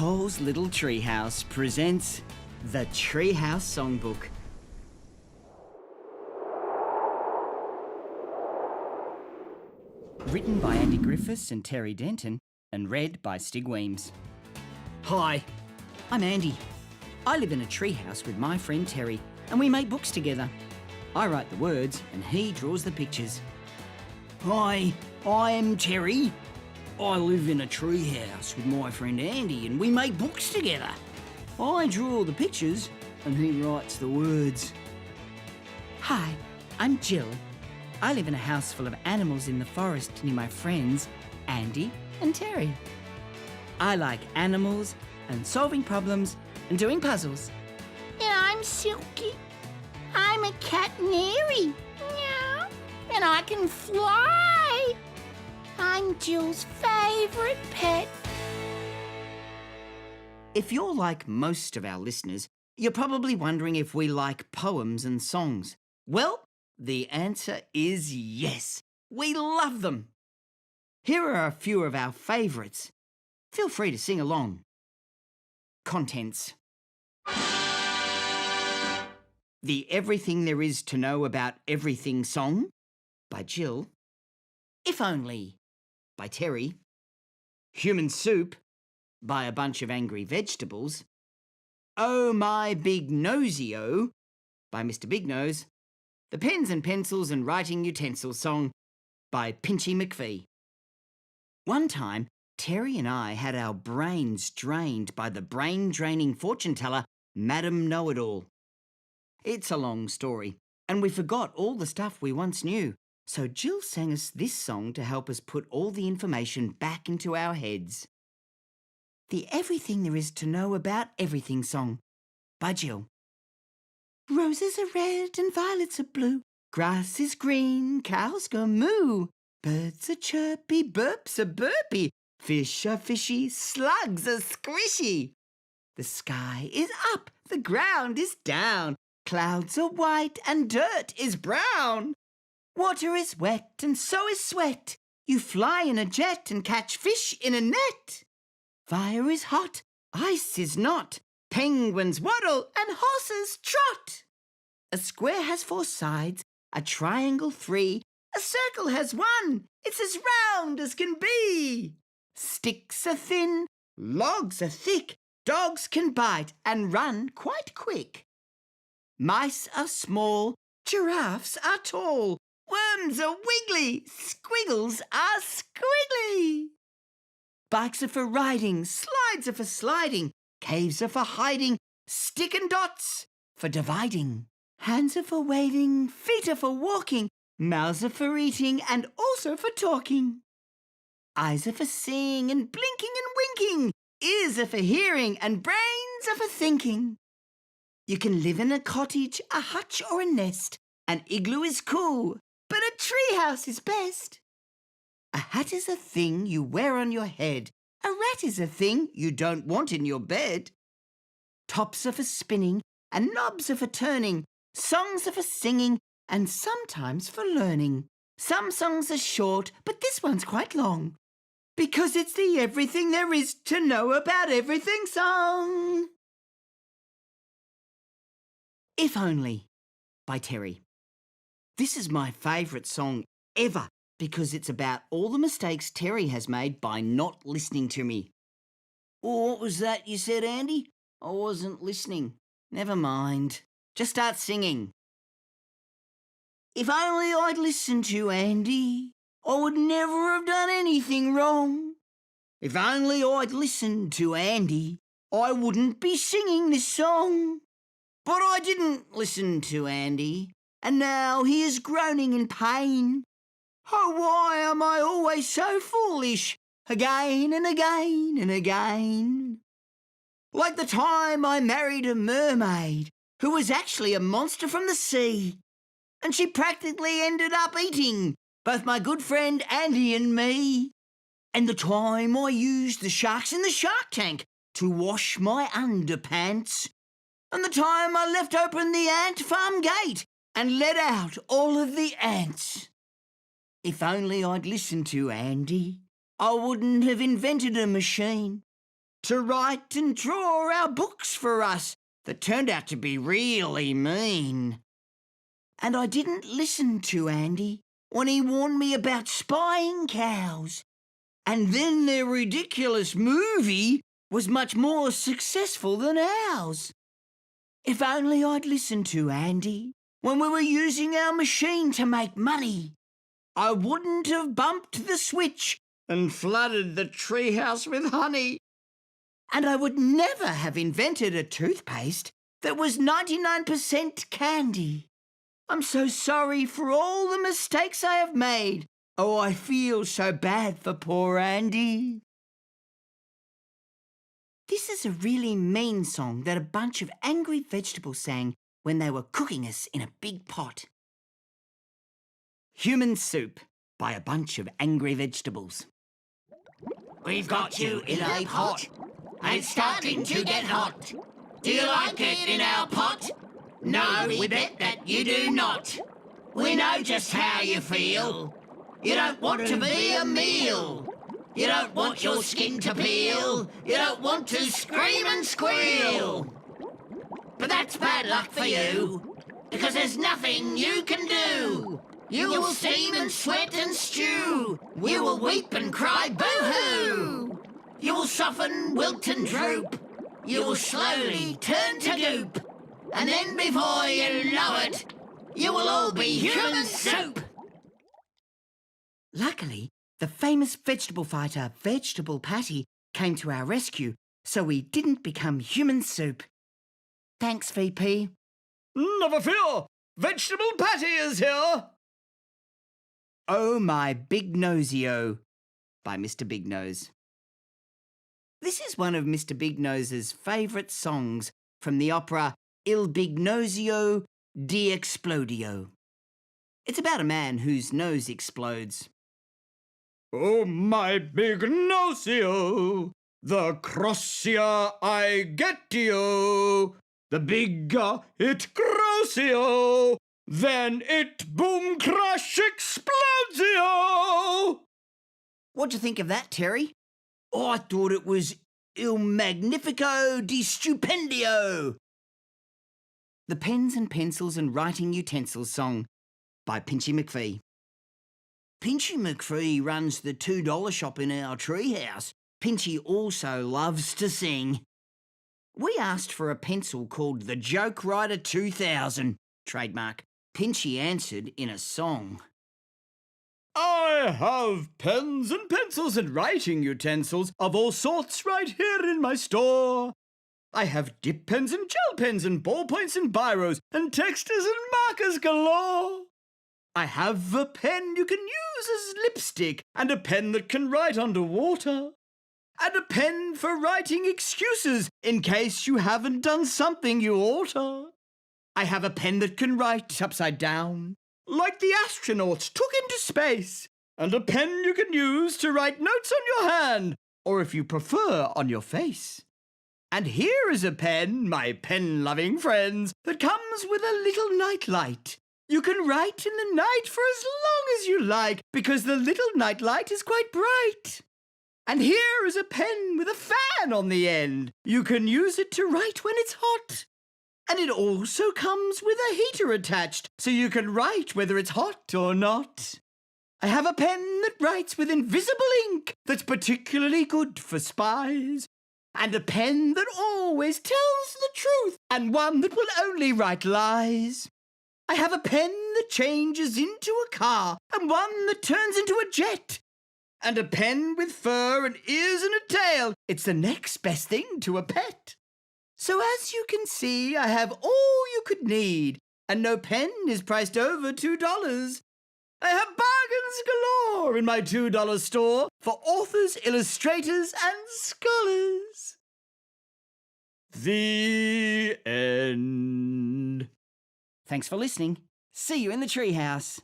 Cole's Little Treehouse presents The Treehouse Songbook. Written by Andy Griffiths and Terry Denton and read by Stig Weems. Hi, I'm Andy. I live in a treehouse with my friend Terry and we make books together. I write the words and he draws the pictures. Hi, I'm Terry. I live in a treehouse with my friend Andy and we make books together. I draw the pictures and he writes the words. Hi, I'm Jill. I live in a house full of animals in the forest near my friends Andy and Terry. I like animals and solving problems and doing puzzles. And I'm Silky. I'm a canary. Meow. And I can fly. I'm Jill's favourite pet. If you're like most of our listeners, you're probably wondering if we like poems and songs. Well, the answer is yes. We love them. Here are a few of our favourites. Feel free to sing along. Contents. The Everything There Is to Know About Everything song by Jill. If Only by Terry. Human Soup by A Bunch of Angry Vegetables. Oh My Big Nosey-O by Mr. Big Nose. The Pens and Pencils and Writing Utensils song by Pinchy McPhee. One time, Terry and I had our brains drained by the brain-draining fortune teller, Madam Know-It-All. It's a long story, and we forgot all the stuff we once knew. So Jill sang us this song to help us put all the information back into our heads. The Everything There Is to Know About Everything song by Jill. Roses are red and violets are blue. Grass is green, cows go moo. Birds are chirpy, burps are burpy. Fish are fishy, slugs are squishy. The sky is up, the ground is down. Clouds are white and dirt is brown. Water is wet and so is sweat. You fly in a jet and catch fish in a net. Fire is hot, ice is not. Penguins waddle and horses trot. A square has 4 sides, a triangle 3. A circle has 1, it's as round as can be. Sticks are thin, logs are thick. Dogs can bite and run quite quick. Mice are small, giraffes are tall. Worms are wiggly, squiggles are squiggly. Bikes are for riding, slides are for sliding. Caves are for hiding, stick and dots for dividing. Hands are for waving, feet are for walking. Mouths are for eating and also for talking. Eyes are for seeing and blinking and winking. Ears are for hearing and brains are for thinking. You can live in a cottage, a hutch or a nest. An igloo is cool, but a treehouse is best. A hat is a thing you wear on your head. A rat is a thing you don't want in your bed. Tops are for spinning and knobs are for turning. Songs are for singing and sometimes for learning. Some songs are short, but this one's quite long. Because it's the Everything There Is to Know About Everything song. If Only by Terry. This is my favourite song ever because it's about all the mistakes Terry has made by not listening to me. Oh, what was that you said, Andy? I wasn't listening. Never mind. Just start singing. If only I'd listened to Andy, I would never have done anything wrong. If only I'd listened to Andy, I wouldn't be singing this song. But I didn't listen to Andy, and now he is groaning in pain. Oh, why am I always so foolish, again and again and again? Like the time I married a mermaid, who was actually a monster from the sea, and she practically ended up eating both my good friend Andy and me. And the time I used the sharks in the shark tank to wash my underpants. And the time I left open the ant farm gate and let out all of the ants. If only I'd listened to Andy, I wouldn't have invented a machine. to write and draw our books for us that turned out to be really mean. And I didn't listen to Andy when he warned me about spying cows. And then their ridiculous movie was much more successful than ours. If only I'd listened to Andy when we were using our machine to make money, I wouldn't have bumped the switch and flooded the treehouse with honey. And I would never have invented a toothpaste that was 99% candy. I'm so sorry for all the mistakes I have made. Oh, I feel so bad for poor Andy. This is a really mean song that a bunch of angry vegetables sang when they were cooking us in a big pot. Human Soup by a bunch of angry vegetables. We've got you in a pot, and it's starting to get hot. Do you like it in our pot? No, we bet that you do not. We know just how you feel. You don't want to be a meal. You don't want your skin to peel. You don't want to scream and squeal. But that's bad luck for you, because there's nothing you can do. You will steam and sweat and stew. You will weep and cry boo-hoo. You will soften, wilt and droop. You will slowly turn to goop. And then before you know it, you will all be human soup. Luckily, the famous vegetable fighter, Vegetable Patty, came to our rescue, so we didn't become human soup. Thanks, VP. Never fear! Vegetable Patty is here! Oh My Big Nosey-O by Mr. Big Nose. This is one of Mr. Big Nose's favourite songs from the opera Il Bignosio di Explodio. It's about a man whose nose explodes. Oh, my big nosio, the crossier I get you, the bigger it grows you, then it boom crash explodes you. What'd you think of that, Terry? Oh, I thought it was Il Magnifico di Stupendio. The Pens and Pencils and Writing Utensils song by Pinchy McPhee. Pinchy McPhee runs the $2 shop in our treehouse. Pinchy also loves to sing. We asked for a pencil called the Joke Writer 2000, trademark. Pinchy answered in a song. I have pens and pencils and writing utensils of all sorts right here in my store. I have dip pens and gel pens and ballpoints and biros and texters and markers galore. I have a pen you can use as lipstick and a pen that can write underwater. And a pen for writing excuses in case you haven't done something you oughta. I have a pen that can write upside down, like the astronauts took into space. And a pen you can use to write notes on your hand, or if you prefer, on your face. And here is a pen, my pen-loving friends, that comes with a little night light. You can write in the night for as long as you like, because the little night light is quite bright. And here is a pen with a fan on the end. You can use it to write when it's hot. And it also comes with a heater attached, so you can write whether it's hot or not. I have a pen that writes with invisible ink that's particularly good for spies. And a pen that always tells the truth, and one that will only write lies. I have a pen that changes into a car, and one that turns into a jet. And a pen with fur and ears and a tail. It's the next best thing to a pet. So as you can see, I have all you could need, and no pen is priced over $2. I have bargains galore in my $2 store for authors, illustrators, and scholars. The end. Thanks for listening. See you in the treehouse.